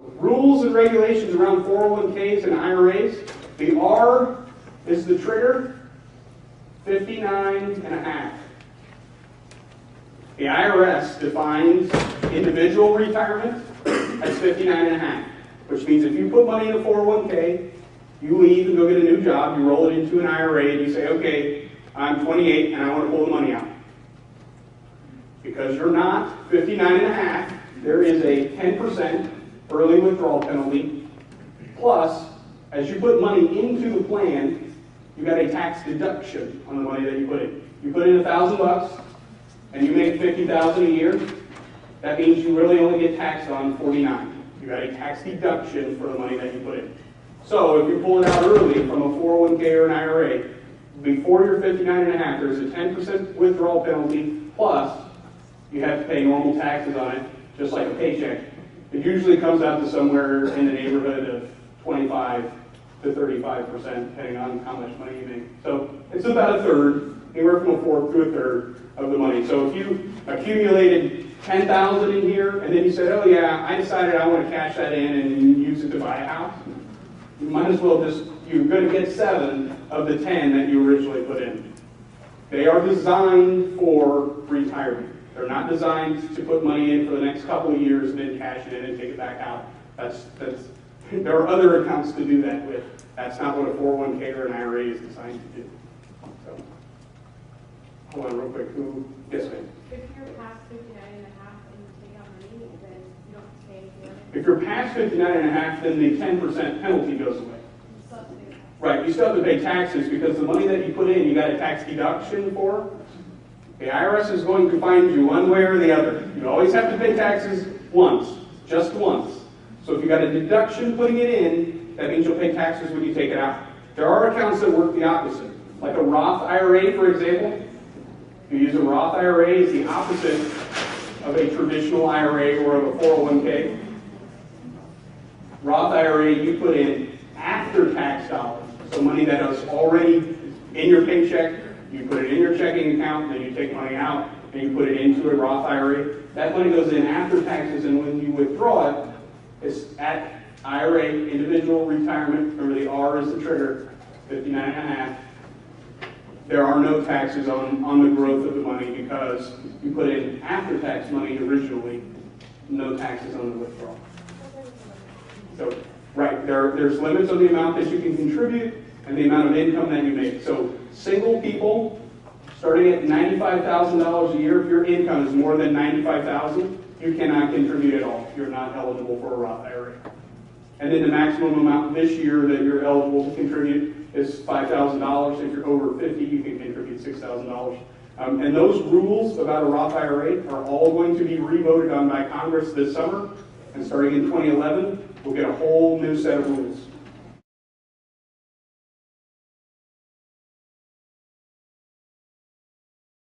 Rules and regulations around 401ks and IRAs. The R is the trigger, 59.5. The IRS defines individual retirement as 59.5, which means if you put money in a 401k, you leave and go get a new job, you roll it into an IRA, and you say, okay, I'm 28 and I want to pull the money out. Because you're not 59.5, there is a 10% early withdrawal penalty. Plus, as you put money into the plan, you got a tax deduction on the money that you put in. You put in $1,000 and you make $50,000 a year. That means you really only get taxed on 49. You got a tax deduction for the money that you put in. So if you pull it out early from a 401k or an IRA, before you're 59.5, there's a 10% withdrawal penalty, plus you have to pay normal taxes on it, just like a paycheck. It usually comes out to somewhere in the neighborhood of 25 to 35%, depending on how much money you make. So it's about a third, anywhere from a fourth to a third of the money. So if you accumulated $10,000 in here, and then you said, oh yeah, I decided I want to cash that in and use it to buy a house, you might as well you're going to get 7 of the 10 that you originally put in. They are designed for retirement. They're not designed to put money in for the next couple of years and then cash it in and take it back out. There are other accounts to do that with. That's not what a 401k or an IRA is designed to do. So, hold on real quick. Yes, ma'am? If you're past 59.5 and you take out money, then you don't have to pay anything. If you're past 59.5, then the 10% penalty goes away. You still have to pay taxes. Right, you still have to pay taxes because the money that you put in, you got a tax deduction for. The IRS is going to find you one way or the other. You always have to pay taxes once, just once. So if you got a deduction putting it in, that means you'll pay taxes when you take it out. There are accounts that work the opposite. Like a Roth IRA, for example. You use a Roth IRA, it's the opposite of a traditional IRA or of a 401k. Roth IRA, you put in after tax dollars. So money that is already in your paycheck, you put it in your checking account, then you take money out and you put it into a Roth IRA. That money goes in after taxes, and when you withdraw it, it's at IRA, individual retirement. Remember, the R is the trigger, 59.5. There are no taxes on the growth of the money because you put in after-tax money originally, no taxes on the withdrawal. So, right, there's limits on the amount that you can contribute and the amount of income that you make. So, single people, starting at $95,000 a year, if your income is more than $95,000, you cannot contribute at all. You're not eligible for a Roth IRA. And then the maximum amount this year that you're eligible to contribute is $5,000. If you're over 50, you can contribute $6,000. And those rules about a Roth IRA are all going to be revoted on by Congress this summer. And starting in 2011, we'll get a whole new set of rules.